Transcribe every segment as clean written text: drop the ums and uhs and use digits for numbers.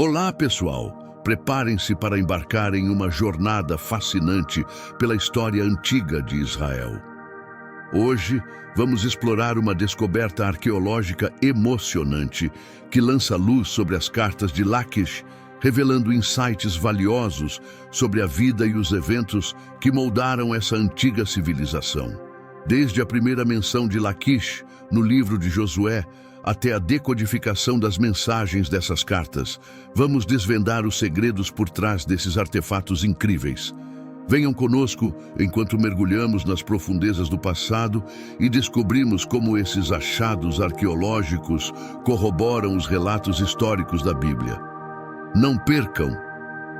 Olá, pessoal! Preparem-se para embarcar em uma jornada fascinante pela história antiga de Israel. Hoje, vamos explorar uma descoberta arqueológica emocionante que lança luz sobre as cartas de Laquish, revelando insights valiosos sobre a vida e os eventos que moldaram essa antiga civilização. Desde a primeira menção de Laquish no livro de Josué até a decodificação das mensagens dessas cartas, vamos desvendar os segredos por trás desses artefatos incríveis. Venham conosco enquanto mergulhamos nas profundezas do passado e descobrimos como esses achados arqueológicos corroboram os relatos históricos da Bíblia. Não percam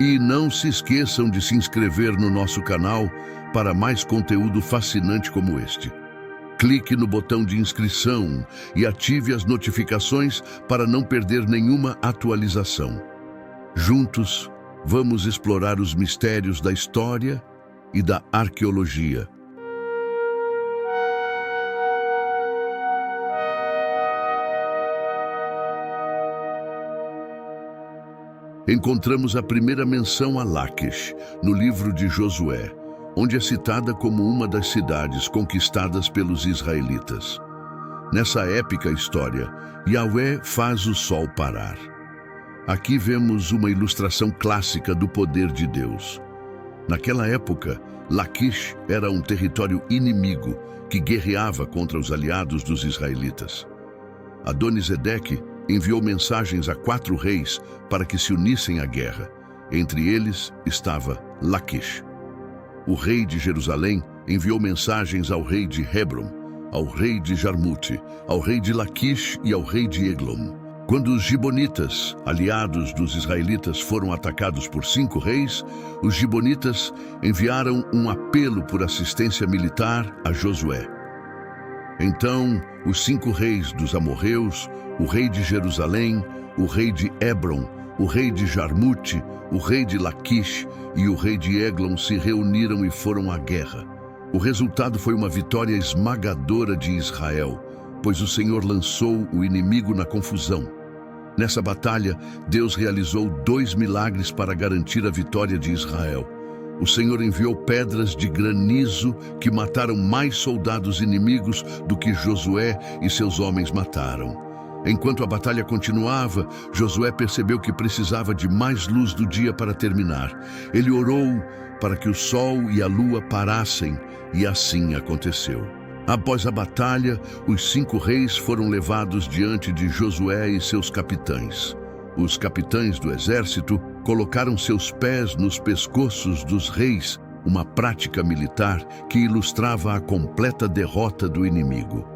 e não se esqueçam de se inscrever no nosso canal para mais conteúdo fascinante como este. Clique no botão de inscrição e ative as notificações para não perder nenhuma atualização. Juntos, vamos explorar os mistérios da história e da arqueologia. Encontramos a primeira menção a Laquish no livro de Josué, onde é citada como uma das cidades conquistadas pelos israelitas. Nessa épica história, Yahweh faz o sol parar. Aqui vemos uma ilustração clássica do poder de Deus. Naquela época, Laquish era um território inimigo que guerreava contra os aliados dos israelitas. Adonisedeque enviou mensagens a 4 reis para que se unissem à guerra. Entre eles estava Laquish. O rei de Jerusalém enviou mensagens ao rei de Hebron, ao rei de Jarmute, ao rei de Laquish e ao rei de Eglon. Quando os gibonitas, aliados dos israelitas, foram atacados por 5 reis, os gibonitas enviaram um apelo por assistência militar a Josué. Então, os 5 reis dos amorreus, o rei de Jerusalém, o rei de Hebron, o rei de Jarmute, o rei de Laquish e o rei de Eglon se reuniram e foram à guerra. O resultado foi uma vitória esmagadora de Israel, pois o Senhor lançou o inimigo na confusão. Nessa batalha, Deus realizou 2 milagres para garantir a vitória de Israel. O Senhor enviou pedras de granizo que mataram mais soldados inimigos do que Josué e seus homens mataram. Enquanto a batalha continuava, Josué percebeu que precisava de mais luz do dia para terminar. Ele orou para que o sol e a lua parassem, e assim aconteceu. Após a batalha, os 5 reis foram levados diante de Josué e seus capitães. Os capitães do exército colocaram seus pés nos pescoços dos reis, uma prática militar que ilustrava a completa derrota do inimigo.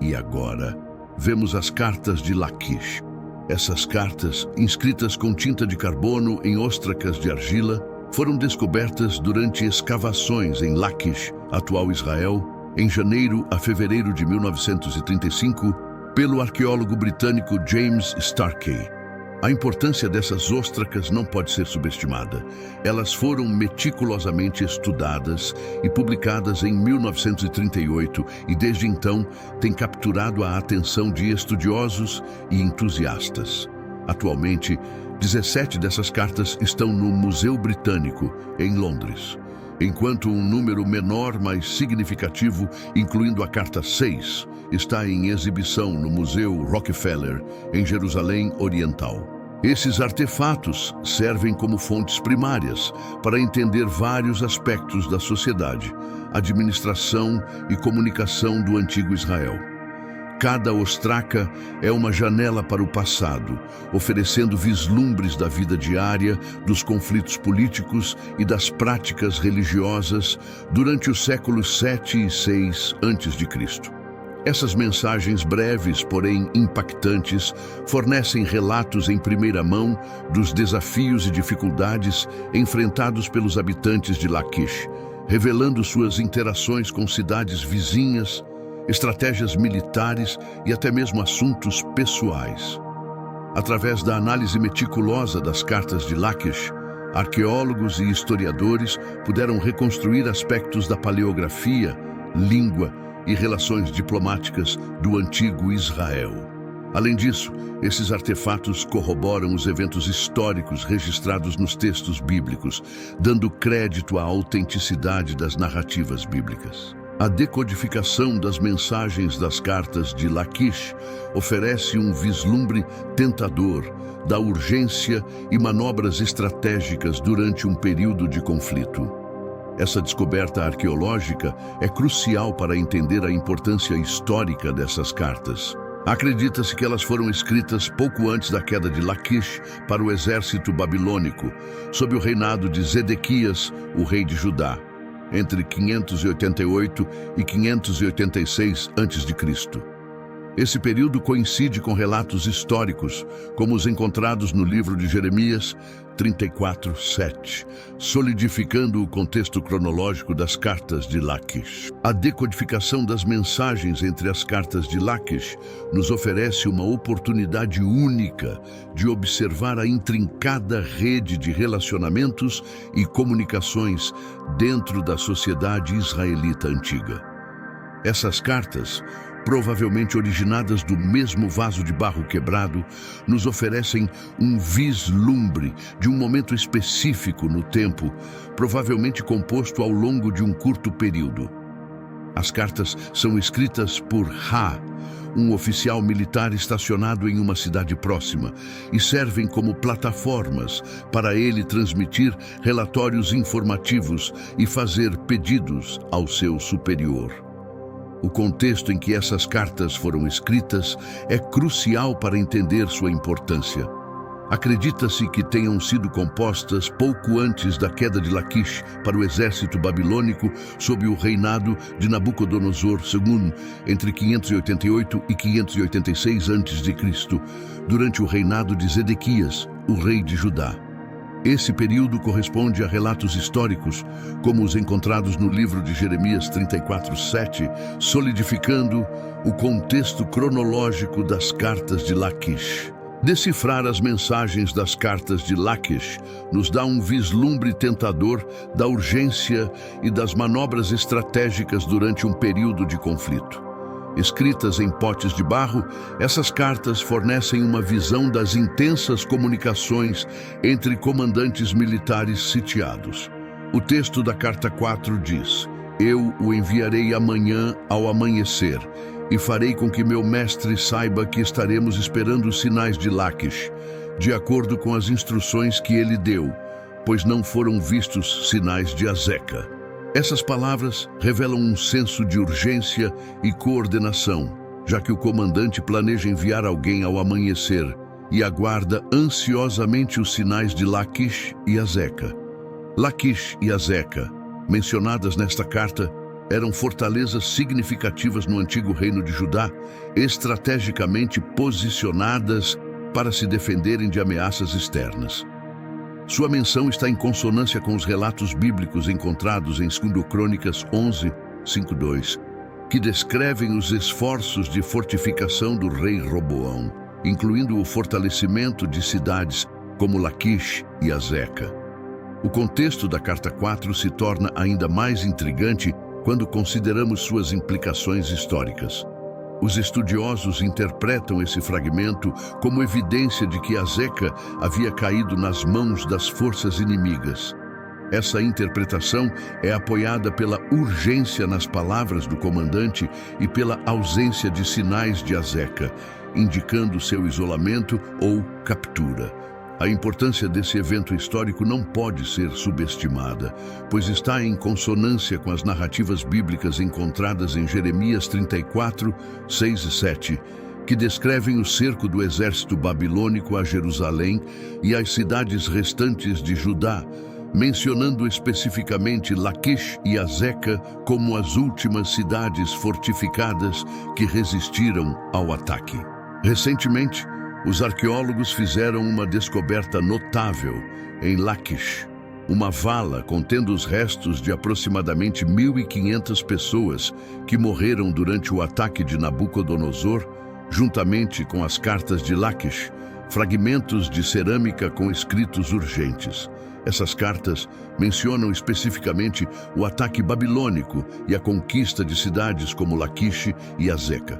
E agora, vemos as cartas de Laquish. Essas cartas, inscritas com tinta de carbono em ostracas de argila, foram descobertas durante escavações em Laquish, atual Israel, em janeiro a fevereiro de 1935, pelo arqueólogo britânico James Starkey. A importância dessas ostracas não pode ser subestimada. Elas foram meticulosamente estudadas e publicadas em 1938 e desde então têm capturado a atenção de estudiosos e entusiastas. Atualmente, 17 dessas cartas estão no Museu Britânico, em Londres, enquanto um número menor, mas significativo, incluindo a carta 6, está em exibição no Museu Rockefeller, em Jerusalém Oriental. Esses artefatos servem como fontes primárias para entender vários aspectos da sociedade, administração e comunicação do antigo Israel. Cada ostraca é uma janela para o passado, oferecendo vislumbres da vida diária, dos conflitos políticos e das práticas religiosas durante os séculos 7 e 6 a.C. Essas mensagens breves, porém impactantes, fornecem relatos em primeira mão dos desafios e dificuldades enfrentados pelos habitantes de Laquish, revelando suas interações com cidades vizinhas, estratégias militares e até mesmo assuntos pessoais. Através da análise meticulosa das cartas de Laquish, arqueólogos e historiadores puderam reconstruir aspectos da paleografia, língua e relações diplomáticas do antigo Israel. Além disso, esses artefatos corroboram os eventos históricos registrados nos textos bíblicos, dando crédito à autenticidade das narrativas bíblicas. A decodificação das mensagens das cartas de Laquish oferece um vislumbre tentador da urgência e manobras estratégicas durante um período de conflito. Essa descoberta arqueológica é crucial para entender a importância histórica dessas cartas. Acredita-se que elas foram escritas pouco antes da queda de Laquish para o exército babilônico, sob o reinado de Zedequias, o rei de Judá, entre 588 e 586 a.C. Esse período coincide com relatos históricos, como os encontrados no livro de Jeremias 34:7, solidificando o contexto cronológico das cartas de Laquish. A decodificação das mensagens entre as cartas de Laquish nos oferece uma oportunidade única de observar a intrincada rede de relacionamentos e comunicações dentro da sociedade israelita antiga. Essas cartas, provavelmente originadas do mesmo vaso de barro quebrado, nos oferecem um vislumbre de um momento específico no tempo, provavelmente composto ao longo de um curto período. As cartas são escritas por Ha, um oficial militar estacionado em uma cidade próxima, e servem como plataformas para ele transmitir relatórios informativos e fazer pedidos ao seu superior. O contexto em que essas cartas foram escritas é crucial para entender sua importância. Acredita-se que tenham sido compostas pouco antes da queda de Laquish para o exército babilônico sob o reinado de Nabucodonosor II, entre 588 e 586 a.C., durante o reinado de Zedequias, o rei de Judá. Esse período corresponde a relatos históricos, como os encontrados no livro de Jeremias 34:7, solidificando o contexto cronológico das cartas de Laquish. Decifrar as mensagens das cartas de Laquish nos dá um vislumbre tentador da urgência e das manobras estratégicas durante um período de conflito. Escritas em potes de barro, essas cartas fornecem uma visão das intensas comunicações entre comandantes militares sitiados. O texto da carta 4 diz: "Eu o enviarei amanhã ao amanhecer, e farei com que meu mestre saiba que estaremos esperando os sinais de Laquish, de acordo com as instruções que ele deu, pois não foram vistos sinais de Azeca." Essas palavras revelam um senso de urgência e coordenação, já que o comandante planeja enviar alguém ao amanhecer e aguarda ansiosamente os sinais de Laquish e Azeca. Laquish e Azeca, mencionadas nesta carta, eram fortalezas significativas no antigo reino de Judá, estrategicamente posicionadas para se defenderem de ameaças externas. Sua menção está em consonância com os relatos bíblicos encontrados em 2 Crônicas 11:5-2, que descrevem os esforços de fortificação do rei Roboão, incluindo o fortalecimento de cidades como Laquish e Azeca. O contexto da carta 4 se torna ainda mais intrigante quando consideramos suas implicações históricas. Os estudiosos interpretam esse fragmento como evidência de que Azeca havia caído nas mãos das forças inimigas. Essa interpretação é apoiada pela urgência nas palavras do comandante e pela ausência de sinais de Azeca, indicando seu isolamento ou captura. A importância desse evento histórico não pode ser subestimada, pois está em consonância com as narrativas bíblicas encontradas em Jeremias 34:6-7, que descrevem o cerco do exército babilônico a Jerusalém e as cidades restantes de Judá, mencionando especificamente Laquish e Azeca como as últimas cidades fortificadas que resistiram ao ataque. Recentemente, os arqueólogos fizeram uma descoberta notável em Laquish, uma vala contendo os restos de aproximadamente 1.500 pessoas que morreram durante o ataque de Nabucodonosor, juntamente com as cartas de Laquish, fragmentos de cerâmica com escritos urgentes. Essas cartas mencionam especificamente o ataque babilônico e a conquista de cidades como Laquish e Azeca.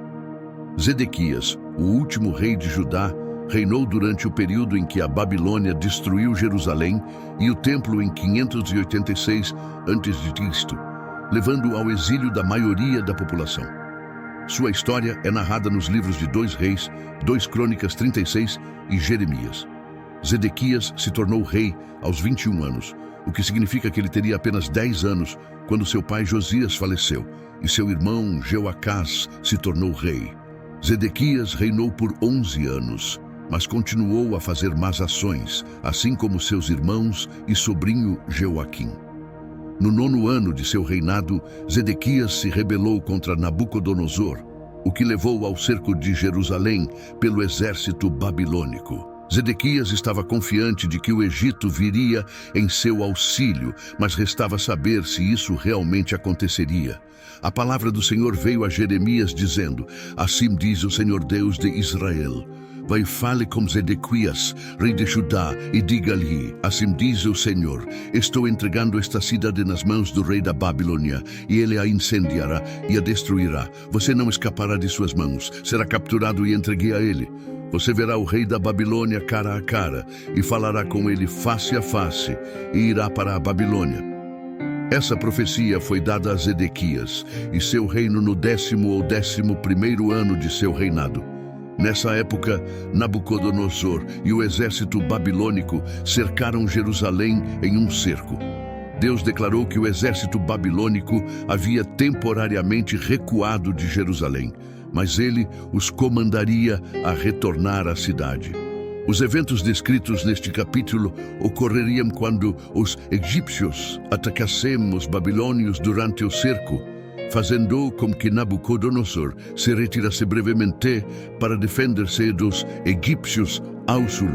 Zedequias, o último rei de Judá, reinou durante o período em que a Babilônia destruiu Jerusalém e o templo em 586 a.C., levando ao exílio da maioria da população. Sua história é narrada nos livros de 2 Reis, 2 Crônicas 36 e Jeremias. Zedequias se tornou rei aos 21 anos, o que significa que ele teria apenas 10 anos quando seu pai Josias faleceu e seu irmão Jeoacás se tornou rei. Zedequias reinou por 11 anos, mas continuou a fazer más ações, assim como seus irmãos e sobrinho Jeoaquim. No 9º ano de seu reinado, Zedequias se rebelou contra Nabucodonosor, o que levou ao cerco de Jerusalém pelo exército babilônico. Zedequias estava confiante de que o Egito viria em seu auxílio, mas restava saber se isso realmente aconteceria. A palavra do Senhor veio a Jeremias dizendo: assim diz o Senhor Deus de Israel: vai e fale com Zedequias, rei de Judá, e diga-lhe: assim diz o Senhor, estou entregando esta cidade nas mãos do rei da Babilônia, e ele a incendiará e a destruirá. Você não escapará de suas mãos, será capturado e entregue a ele. Você verá o rei da Babilônia cara a cara, e falará com ele face a face, e irá para a Babilônia. Essa profecia foi dada a Zedequias e seu reino no 10º ou 11º ano de seu reinado. Nessa época, Nabucodonosor e o exército babilônico cercaram Jerusalém em um cerco. Deus declarou que o exército babilônico havia temporariamente recuado de Jerusalém, mas ele os comandaria a retornar à cidade. Os eventos descritos neste capítulo ocorreriam quando os egípcios atacassem os babilônios durante o cerco, fazendo com que Nabucodonosor se retirasse brevemente para defender-se dos egípcios ao sul.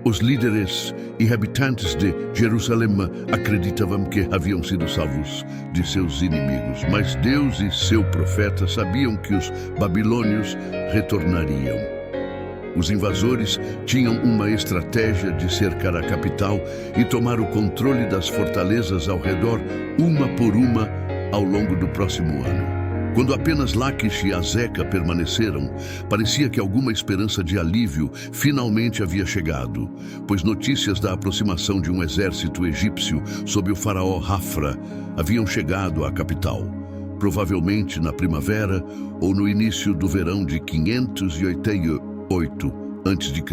Os líderes e habitantes de Jerusalém acreditavam que haviam sido salvos de seus inimigos, mas Deus e seu profeta sabiam que os babilônios retornariam. Os invasores tinham uma estratégia de cercar a capital e tomar o controle das fortalezas ao redor, uma por uma, ao longo do próximo ano. Quando apenas Laquish e Azeca permaneceram, parecia que alguma esperança de alívio finalmente havia chegado, pois notícias da aproximação de um exército egípcio sob o faraó Hafra haviam chegado à capital, provavelmente na primavera ou no início do verão de 588 a.C.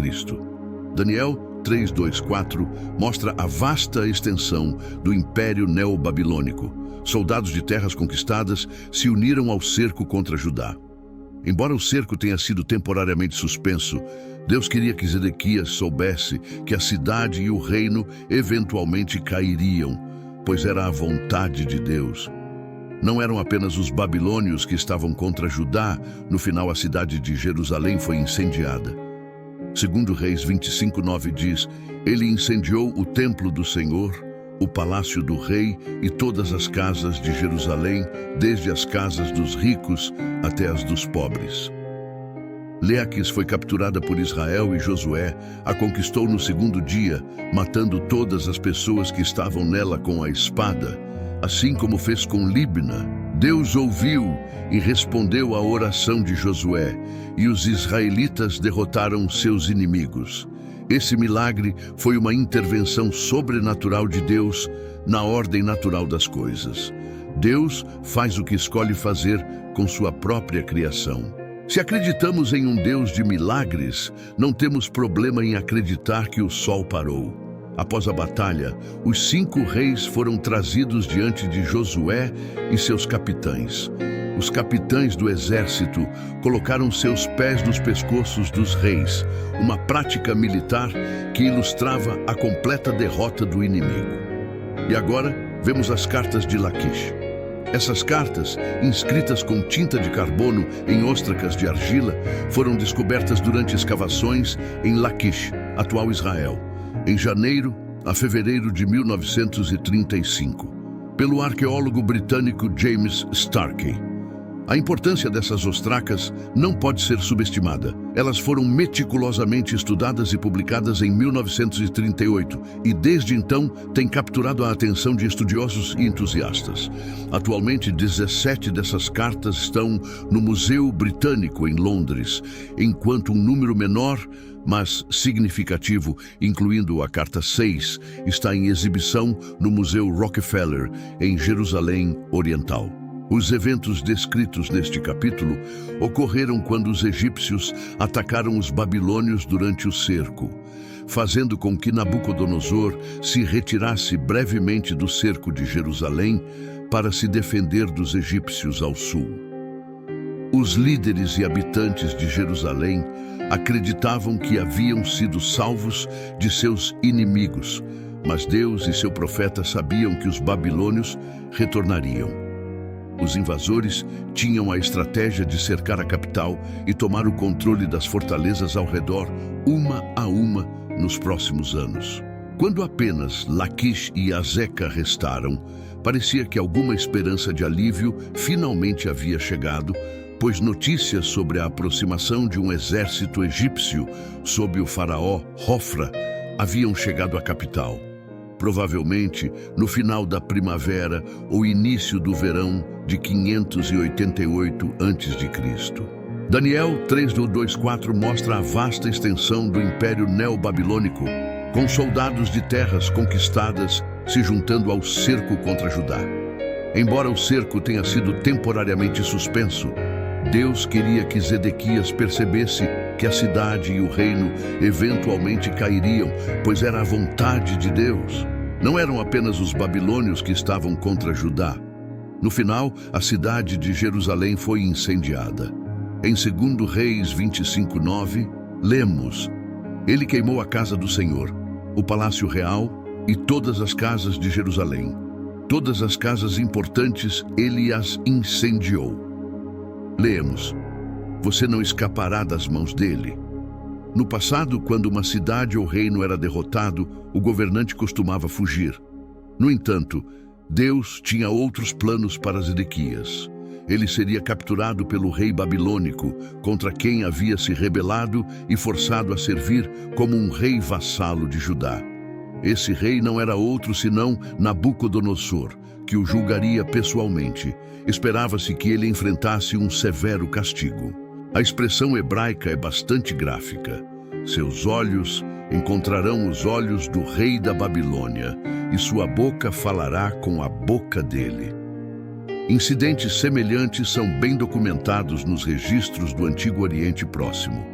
Daniel 3:2-4 mostra a vasta extensão do Império Neobabilônico. Soldados de terras conquistadas se uniram ao cerco contra Judá. Embora o cerco tenha sido temporariamente suspenso, Deus queria que Zedequias soubesse que a cidade e o reino eventualmente cairiam, pois era a vontade de Deus. Não eram apenas os babilônios que estavam contra Judá, no final a cidade de Jerusalém foi incendiada. Segundo Reis 25:9 diz: ele incendiou o templo do Senhor, o palácio do rei e todas as casas de Jerusalém, desde as casas dos ricos até as dos pobres. Laquis foi capturada por Israel e Josué a conquistou no 2º dia, matando todas as pessoas que estavam nela com a espada, assim como fez com Libna. Deus ouviu e respondeu à oração de Josué, e os israelitas derrotaram seus inimigos. Esse milagre foi uma intervenção sobrenatural de Deus na ordem natural das coisas. Deus faz o que escolhe fazer com sua própria criação. Se acreditamos em um Deus de milagres, não temos problema em acreditar que o sol parou. Após a batalha, os 5 reis foram trazidos diante de Josué e seus capitães. Os capitães do exército colocaram seus pés nos pescoços dos reis, uma prática militar que ilustrava a completa derrota do inimigo. E agora, vemos as cartas de Laquish. Essas cartas, inscritas com tinta de carbono em óstracas de argila, foram descobertas durante escavações em Laquish, atual Israel, em janeiro a fevereiro de 1935, pelo arqueólogo britânico James Starkey. A importância dessas ostracas não pode ser subestimada. Elas foram meticulosamente estudadas e publicadas em 1938 e, desde então, têm capturado a atenção de estudiosos e entusiastas. Atualmente, 17 dessas cartas estão no Museu Britânico, em Londres, enquanto um número menor, mas significativo, incluindo a Carta 6, está em exibição no Museu Rockefeller, em Jerusalém Oriental. Os eventos descritos neste capítulo ocorreram quando os egípcios atacaram os babilônios durante o cerco, fazendo com que Nabucodonosor se retirasse brevemente do cerco de Jerusalém para se defender dos egípcios ao sul. Os líderes e habitantes de Jerusalém acreditavam que haviam sido salvos de seus inimigos, mas Deus e seu profeta sabiam que os babilônios retornariam. Os invasores tinham a estratégia de cercar a capital e tomar o controle das fortalezas ao redor, uma a uma, nos próximos anos. Quando apenas Laquish e Azeca restaram, parecia que alguma esperança de alívio finalmente havia chegado, pois notícias sobre a aproximação de um exército egípcio sob o faraó Hofra haviam chegado à capital. Provavelmente no final da primavera ou início do verão de 588 a.C. Daniel 3:2-4 mostra a vasta extensão do Império Neobabilônico, com soldados de terras conquistadas se juntando ao cerco contra Judá. Embora o cerco tenha sido temporariamente suspenso, Deus queria que Zedequias percebesse que a cidade e o reino eventualmente cairiam, pois era a vontade de Deus. Não eram apenas os babilônios que estavam contra Judá. No final, a cidade de Jerusalém foi incendiada. Em 2 Reis 25:9, lemos: Ele queimou a casa do Senhor, o palácio real e todas as casas de Jerusalém. Todas as casas importantes ele as incendiou. Lemos: Você não escapará das mãos dele. No passado, quando uma cidade ou reino era derrotado, o governante costumava fugir. No entanto, Deus tinha outros planos para Zedequias. Ele seria capturado pelo rei babilônico, contra quem havia se rebelado e forçado a servir como um rei vassalo de Judá. Esse rei não era outro senão Nabucodonosor, que o julgaria pessoalmente. Esperava-se que ele enfrentasse um severo castigo. A expressão hebraica é bastante gráfica. Seus olhos encontrarão os olhos do rei da Babilônia, e sua boca falará com a boca dele. Incidentes semelhantes são bem documentados nos registros do Antigo Oriente Próximo.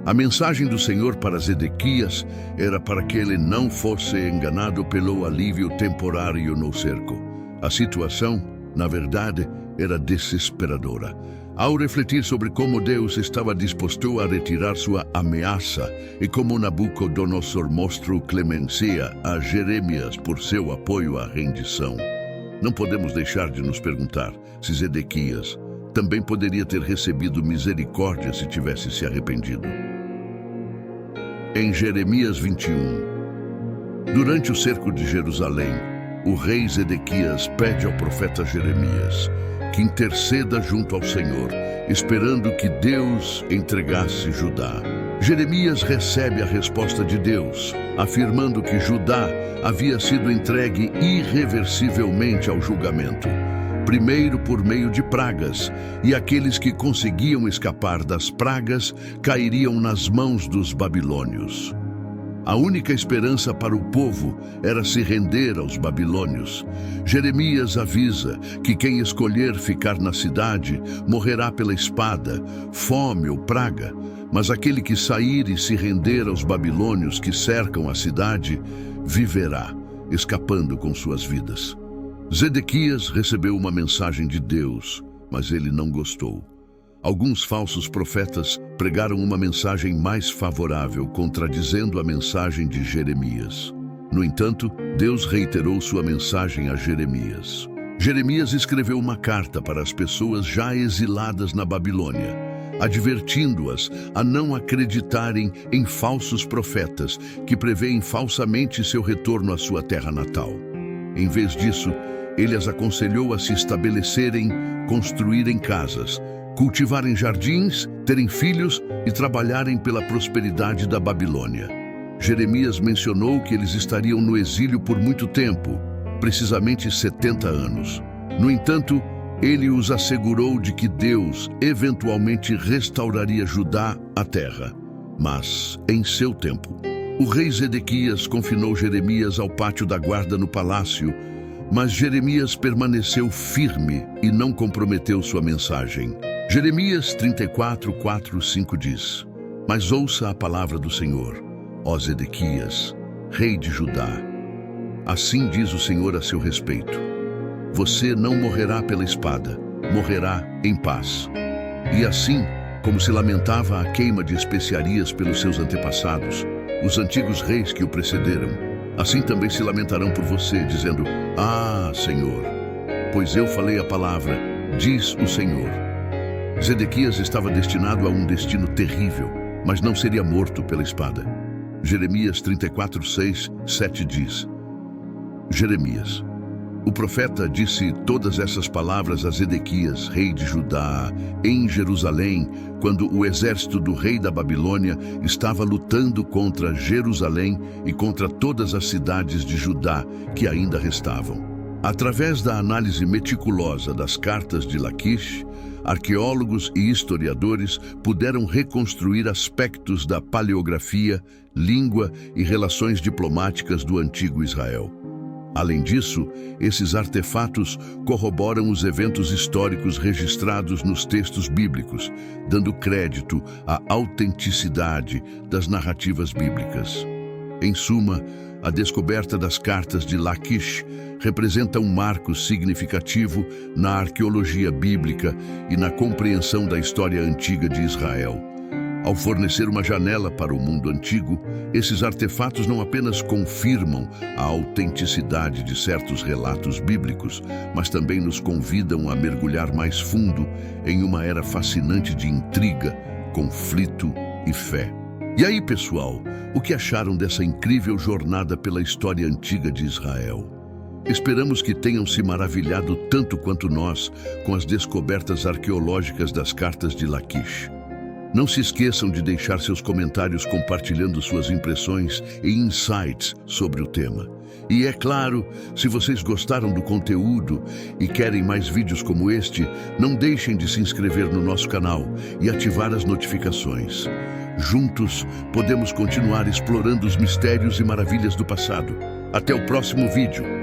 A mensagem do Senhor para Zedequias era para que ele não fosse enganado pelo alívio temporário no cerco. A situação, na verdade, era desesperadora. Ao refletir sobre como Deus estava disposto a retirar sua ameaça e como Nabucodonosor mostrou clemência a Jeremias por seu apoio à rendição, não podemos deixar de nos perguntar se Zedequias também poderia ter recebido misericórdia se tivesse se arrependido. Em Jeremias 21, durante o cerco de Jerusalém, o rei Zedequias pede ao profeta Jeremias que interceda junto ao Senhor, esperando que Deus entregasse Judá. Jeremias recebe a resposta de Deus, afirmando que Judá havia sido entregue irreversivelmente ao julgamento, primeiro por meio de pragas, e aqueles que conseguiam escapar das pragas cairiam nas mãos dos babilônios. A única esperança para o povo era se render aos babilônios. Jeremias avisa que quem escolher ficar na cidade morrerá pela espada, fome ou praga, mas aquele que sair e se render aos babilônios que cercam a cidade viverá, escapando com suas vidas. Zedequias recebeu uma mensagem de Deus, mas ele não gostou. Alguns falsos profetas pregaram uma mensagem mais favorável, contradizendo a mensagem de Jeremias. No entanto, Deus reiterou sua mensagem a Jeremias. Jeremias escreveu uma carta para as pessoas já exiladas na Babilônia, advertindo-as a não acreditarem em falsos profetas que preveem falsamente seu retorno à sua terra natal. Em vez disso, ele as aconselhou a se estabelecerem, construírem casas, cultivarem jardins, terem filhos e trabalharem pela prosperidade da Babilônia. Jeremias mencionou que eles estariam no exílio por muito tempo, precisamente 70 anos. No entanto, ele os assegurou de que Deus eventualmente restauraria Judá à terra, mas em seu tempo. O rei Zedequias confinou Jeremias ao pátio da guarda no palácio, mas Jeremias permaneceu firme e não comprometeu sua mensagem. Jeremias 34, 4, 5 diz: Mas ouça a palavra do Senhor, ó Zedequias, rei de Judá. Assim diz o Senhor a seu respeito: Você não morrerá pela espada, morrerá em paz. E assim, como se lamentava a queima de especiarias pelos seus antepassados, os antigos reis que o precederam, assim também se lamentarão por você, dizendo: Ah, Senhor, pois eu falei a palavra, diz o Senhor. Zedequias estava destinado a um destino terrível, mas não seria morto pela espada. Jeremias 34, 6, 7 diz: Jeremias, o profeta, disse todas essas palavras a Zedequias, rei de Judá, em Jerusalém, quando o exército do rei da Babilônia estava lutando contra Jerusalém e contra todas as cidades de Judá que ainda restavam. Através da análise meticulosa das cartas de Laquish, arqueólogos e historiadores puderam reconstruir aspectos da paleografia, língua e relações diplomáticas do antigo Israel. Além disso, esses artefatos corroboram os eventos históricos registrados nos textos bíblicos, dando crédito à autenticidade das narrativas bíblicas. Em suma, a descoberta das cartas de Laquish representa um marco significativo na arqueologia bíblica e na compreensão da história antiga de Israel. Ao fornecer uma janela para o mundo antigo, esses artefatos não apenas confirmam a autenticidade de certos relatos bíblicos, mas também nos convidam a mergulhar mais fundo em uma era fascinante de intriga, conflito e fé. E aí, pessoal, o que acharam dessa incrível jornada pela história antiga de Israel? Esperamos que tenham se maravilhado tanto quanto nós com as descobertas arqueológicas das cartas de Laquish. Não se esqueçam de deixar seus comentários compartilhando suas impressões e insights sobre o tema. E é claro, se vocês gostaram do conteúdo e querem mais vídeos como este, não deixem de se inscrever no nosso canal e ativar as notificações. Juntos, podemos continuar explorando os mistérios e maravilhas do passado. Até o próximo vídeo!